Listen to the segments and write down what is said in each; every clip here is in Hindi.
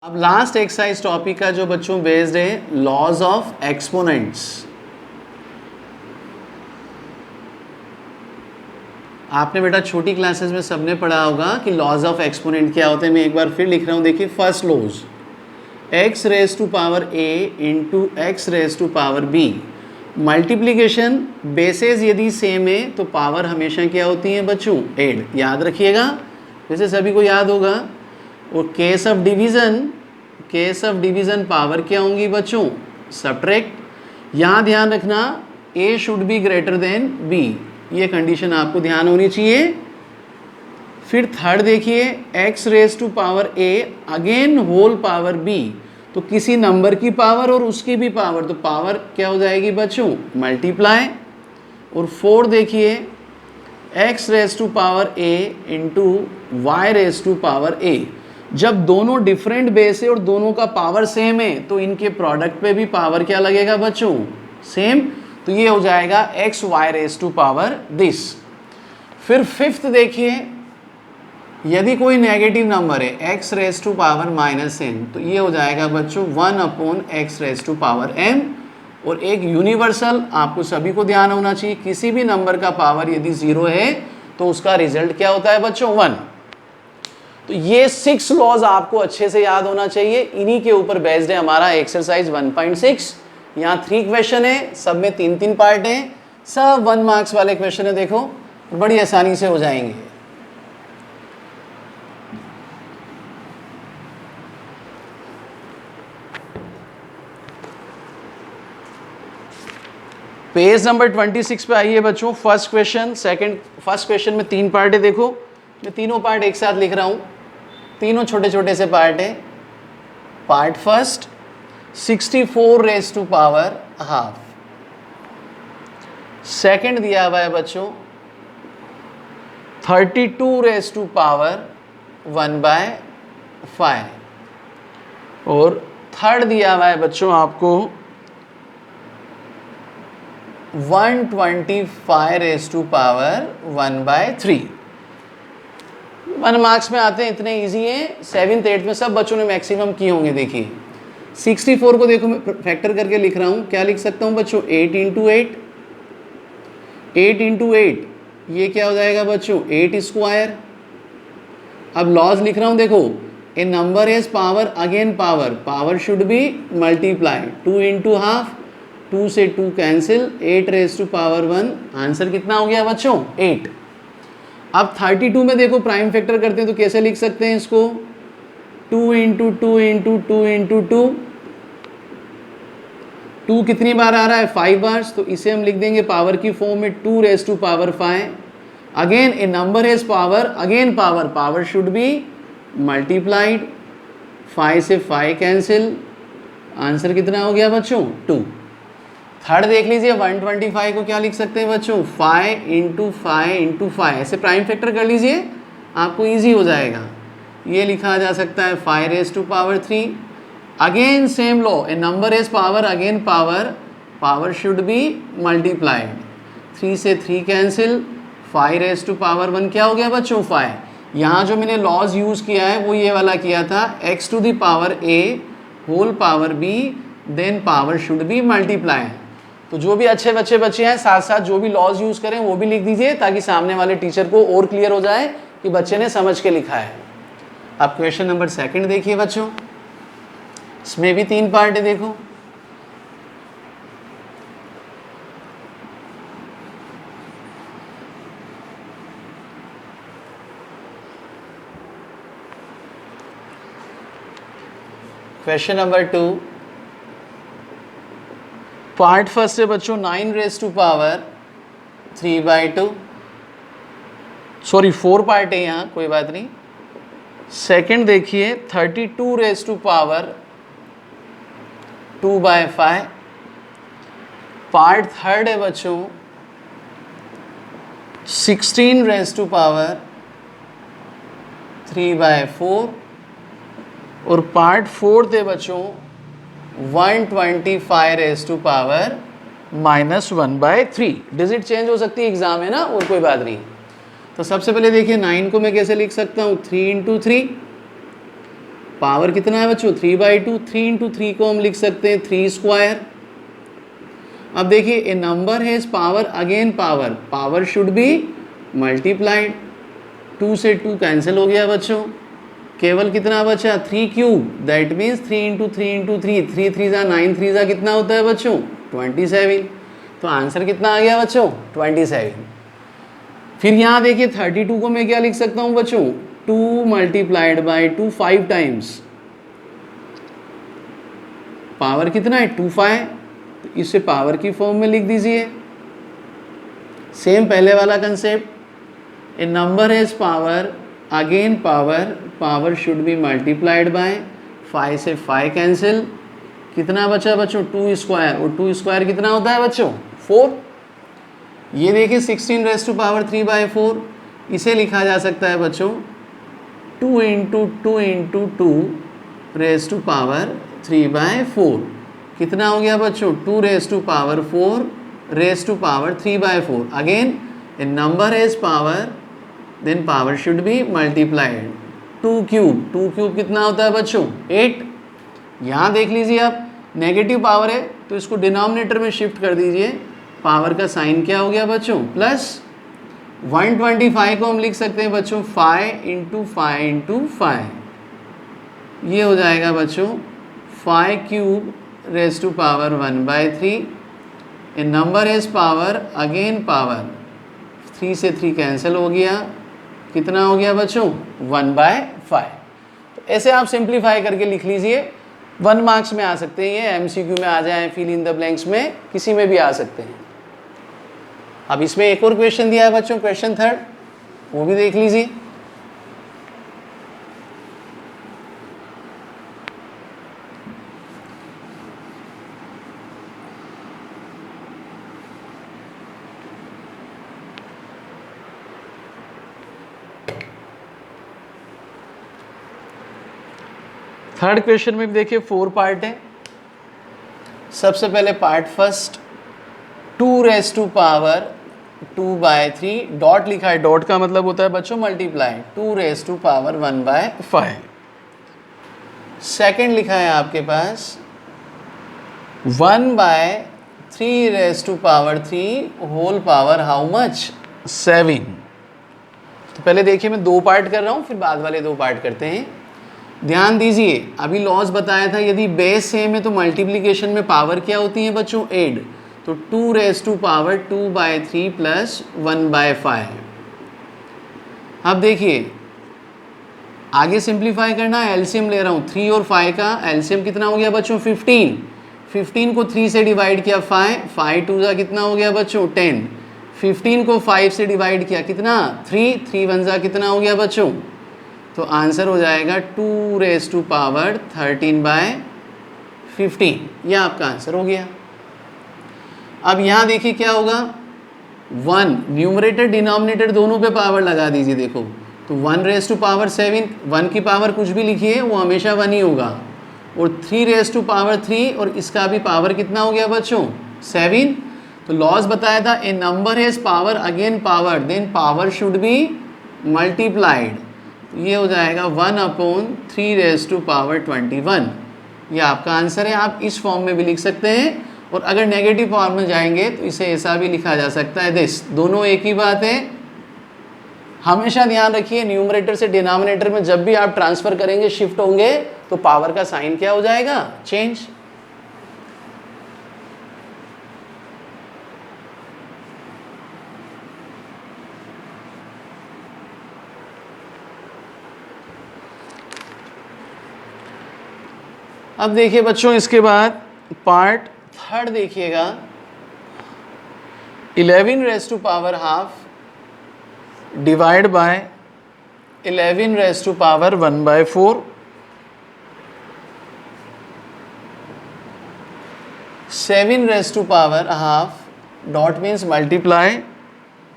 अब लास्ट एक्सरसाइज टॉपिक का जो बच्चों बेस्ड है लॉज ऑफ एक्सपोनेंट्स। आपने बेटा छोटी क्लासेस में सबने पढ़ा होगा कि लॉज ऑफ एक्सपोनेंट क्या होते हैं। मैं एक बार फिर लिख रहा हूँ, देखिए first laws x raise to power a into X raise to power b। Multiplication bases यदि सेम है तो पावर हमेशा क्या होती है बच्चों, एड। याद रखिएगा, वैसे सभी को याद होगा। और केस ऑफ डिवीज़न पावर क्या होंगी बच्चों, सब्ट्रैक्ट। यहाँ ध्यान रखना a should be greater than b, ये कंडीशन आपको ध्यान होनी चाहिए। फिर थर्ड देखिए x raise to power a again whole power b, तो किसी नंबर की पावर और उसकी भी पावर, तो पावर क्या हो जाएगी बच्चों, मल्टीप्लाई। और फोर्थ देखिए x raise to power a into Y raise to power a। जब दोनों डिफरेंट बेस है और दोनों का पावर सेम है तो इनके प्रोडक्ट पे भी पावर क्या लगेगा बच्चों, सेम। तो ये हो जाएगा X Y raise to power this. फिर फिफ्थ देखिए, यदि कोई नेगेटिव नंबर है x raise to power minus n, तो ये हो जाएगा बच्चों 1/x raise to power m। और एक यूनिवर्सल आपको सभी को ध्यान होना चाहिए, किसी भी नंबर का पावर यदि 0 है तो उसका रिजल्ट क्या होता है बच्चों, 1। तो ये 6 लॉज आपको अच्छे से याद होना चाहिए। इन्हीं के ऊपर बेस्ड है हमारा एक्सरसाइज 1.6। यहाँ 3 क्वेश्चन है, सब में 3-3 पार्ट हैं, सब 1 मार्क्स वाले क्वेश्चन है। देखो बड़ी आसानी से हो जाएंगे। पेज नंबर 26 पे आइए बच्चों। फर्स्ट क्वेश्चन में 3 पार्ट है। देखो मैं तीनों पार्ट एक साथ लिख रहा हूँ, तीनों छोटे छोटे से पार्ट है। Part first 64 raise to power half. Second दिया हुआ है बच्चों 32 रेज टू पावर 1/5। और थर्ड दिया हुआ है बच्चों आपको 125 रेज टू पावर 1/3। 1 मार्क्स में आते हैं, इतने इजी हैं। 7th 8th में सब बच्चों ने मैक्सिमम किए होंगे। देखिए 64 को देखो मैं फैक्टर करके लिख रहा हूँ, क्या लिख सकता हूँ बच्चों, 8 इंटू 8, ये क्या हो जाएगा बच्चों, 8 स्क्वायर। अब लॉज लिख रहा हूँ, देखो a number is power again power should be multiply. 2 into half, 2 से 2 cancel, 8 raise to power 1। Answer कितना हो गया बच्चों, 8। अब 32 में देखो प्राइम फैक्टर करते हैं तो कैसे लिख सकते हैं इसको, 2 इंटू 2 इंटू 2 इंटू 2। 2 कितनी बार आ रहा है, 5 बार, तो इसे हम लिख देंगे पावर की फॉर्म में 2 raise to power 5। Again a number has power again power should be multiplied. 5 से 5 कैंसिल, आंसर कितना हो गया बच्चों, 2। थर्ड देख लीजिए 125 को क्या लिख सकते हैं बच्चों, 5 इंटू 5 इंटू 5। ऐसे प्राइम फैक्टर कर लीजिए, आपको इजी हो जाएगा। ये लिखा जा सकता है 5 raise to power 3। Again same law, a number is power again power should be multiplied. 3 से 3 कैंसिल, 5 रेज टू पावर 1 क्या हो गया बच्चों, 5। यहाँ जो मैंने लॉज यूज़ किया है वो ये वाला किया था, x to the power a whole power b then power should be multiply. तो जो भी अच्छे बच्चे हैं साथ साथ जो भी लॉज यूज़ करें वो भी लिख दीजिए, ताकि सामने वाले टीचर को और क्लियर हो जाए कि बच्चे ने समझ के लिखा है। अब क्वेश्चन नंबर 2 देखिए बच्चों, इसमें भी 3 पार्ट है। देखो क्वेश्चन नंबर 2 पार्ट फर्स्ट है बच्चों 9 raise to power 3/2। Sorry 4 part है यहाँ, कोई बात नहीं। सेकंड देखिए 32 raise to power 2/5। Part third है बच्चों 16 रेज टू पावर 3/4। और पार्ट फोर्थ है बच्चों 125 raise to power -1/3। Digit change हो सकती है, एग्जाम है ना, और कोई बात नहीं। तो सबसे पहले देखिए 9 को मैं कैसे लिख सकता हूँ, 3 इंटू 3 पावर कितना है बच्चों 3/2, 3 इंटू 3 को हम लिख सकते हैं 3 स्क्वायर। अब देखिए a number has power again power, power should be multiplied. 2 से 2 कैंसिल हो गया बच्चों, केवल कितना बचा 3 cube, that means 3 into 3 into 3, 3 3 जा 9, 3 जा कितना होता है बच्चों 27। तो आंसर कितना आ गया बच्चों 27। फिर यहाँ देखिए 32 को मैं क्या लिख सकता हूँ बच्चों 2 मल्टीप्लाइड बाई 2 5 टाइम्स, पावर कितना है 25, तो इसे पावर की फॉर्म में लिख दीजिए। सेम पहले वाला concept, A number has power again power, power should be multiplied by, 5 से 5 कैंसिल, कितना बचा बच्चों 2 स्क्वायर, और 2 स्क्वायर कितना होता है बच्चों 4। ये देखिए 16 रेज़ टू पावर 3/4, इसे लिखा जा सकता है बच्चों 2 into 2 into 2 raise to power 3/4, कितना हो गया बच्चों 2 raise to power 4 raise to power 3/4। Again a number has power then power should be multiplied. 2 cube कितना होता है बच्चों 8। यहाँ देख लीजिए आप नेगेटिव पावर है तो इसको डिनोमिनेटर में शिफ्ट कर दीजिए, पावर का साइन क्या हो गया बच्चों प्लस। 125 को हम लिख सकते हैं बच्चों 5 इंटू 5 इंटू 5, ये हो जाएगा बच्चों 5 cube raise to power 1/3। A number has power again power, 3 से 3 कैंसिल हो गया, कितना हो गया बच्चों 1/5। तो ऐसे आप सिंप्लीफाई करके लिख लीजिए, 1 मार्क्स में आ सकते हैं, ये एमसीक्यू में आ जाए, फिल इन द ब्लैंक्स में किसी में भी आ सकते हैं। अब इसमें एक और क्वेश्चन दिया है बच्चों, क्वेश्चन 3, वो भी देख लीजिए। थर्ड क्वेश्चन में भी देखिए 4 पार्ट है। सबसे पहले part first, 2 raise to power 2/3, dot लिखा है, डॉट का मतलब होता है बच्चों multiply, 2 raise to power 1/5। Second लिखा है आपके पास 1/3 raise to power 3 whole power how much 7। तो पहले देखिए मैं 2 पार्ट कर रहा हूँ, फिर बाद वाले 2 पार्ट करते हैं। ध्यान दीजिए अभी लॉस बताया था, यदि बेस सेम है तो मल्टीप्लिकेशन में पावर क्या होती है बच्चों ऐड, तो 2 रेज़ टू पावर 2/3 प्लस 1/5। अब देखिए आगे सिंप्लीफाई करना है, एलसीएम ले रहा हूँ, 3 और 5 का एलसीएम कितना हो गया बच्चों 15। 15 को 3 से डिवाइड किया 5, 5 2 जा कितना हो गया बच्चों 10। 15 को 5 से डिवाइड किया कितना 3, 3 1 जा कितना हो गया बच्चों, तो आंसर हो जाएगा 2 रेज़ टू पावर 13/15, यह आपका आंसर हो गया। अब यहाँ देखिए क्या होगा, 1 न्यूमरेटर डिनोमिनेटर दोनों पे पावर लगा दीजिए, देखो तो 1 रेज़ टू पावर 7, 1 की पावर कुछ भी लिखिए वो हमेशा 1 ही होगा, और 3 रेज़ टू पावर 3 और इसका भी पावर कितना हो गया बच्चों 7। तो लॉस बताया था a number has power again power then power should be multiplied, ये हो जाएगा 1/3 रेज़ टू पावर 21, ये आपका आंसर है। आप इस फॉर्म में भी लिख सकते हैं, और अगर नेगेटिव फॉर्म में जाएंगे तो इसे ऐसा भी लिखा जा सकता है दिस, दोनों एक ही बात है। हमेशा ध्यान रखिए न्यूमरेटर से डिनोमिनेटर में जब भी आप ट्रांसफर करेंगे शिफ्ट होंगे तो पावर का साइन क्या हो जाएगा चेंज। अब देखिए बच्चों इसके बाद पार्ट 3 देखिएगा, 11 raise to power half divide by 11 raise to power 1/4, 7 raise to power half dot means multiply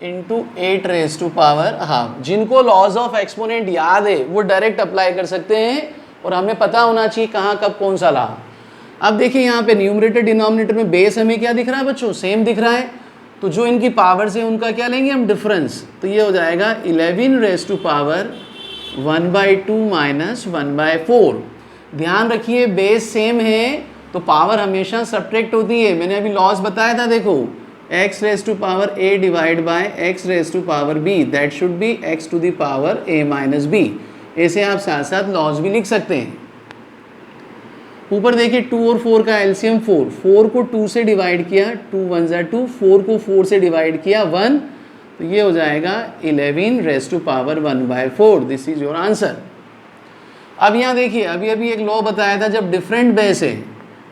into 8 raise to power half. जिनको लॉज ऑफ एक्सपोनेंट याद है वो डायरेक्ट अप्लाई कर सकते हैं, और हमें पता होना चाहिए कहाँ कब कौन सा ला। अब देखिए यहाँ पे न्यूमरेटर डिनोमिनेटर में बेस हमें क्या दिख रहा है बच्चों सेम दिख रहा है, तो जो इनकी पावर से उनका क्या लेंगे हम डिफरेंस, तो ये हो जाएगा 11 रेज़ टू पावर 1/2 माइनस 1/4। ध्यान रखिए बेस सेम है तो पावर हमेशा सब्ट्रैक्ट होती है। मैंने अभी लॉस बताया था, देखो x raise to power a divide by x raise to power b, that should be x to the power a minus b। ऐसे आप साथ साथ लॉस भी लिख सकते हैं। ऊपर देखिए 2 और 4 का एलसीएम 4, 4 को 2 से डिवाइड किया 2 1 ज़ा 2, 4 को 4 से डिवाइड किया 1, तो ये हो जाएगा 11 raise to power 1/4। This is your answer. अब यहाँ देखिए अभी अभी एक लॉ बताया था, जब डिफरेंट बेस है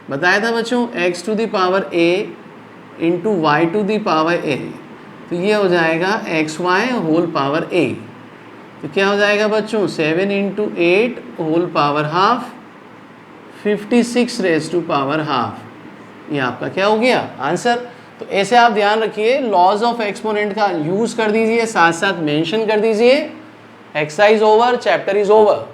बताया था बच्चों x to the power a into Y to the power a, तो ये हो जाएगा xy होल पावर a। तो क्या हो जाएगा बच्चों 7 into 8 whole power half 56 raise to power half. ये आपका क्या हो गया आंसर। तो ऐसे आप ध्यान रखिए लॉज ऑफ एक्सपोनेंट का यूज कर दीजिए, साथ साथ मेंशन कर दीजिए। Exercise over, chapter is over.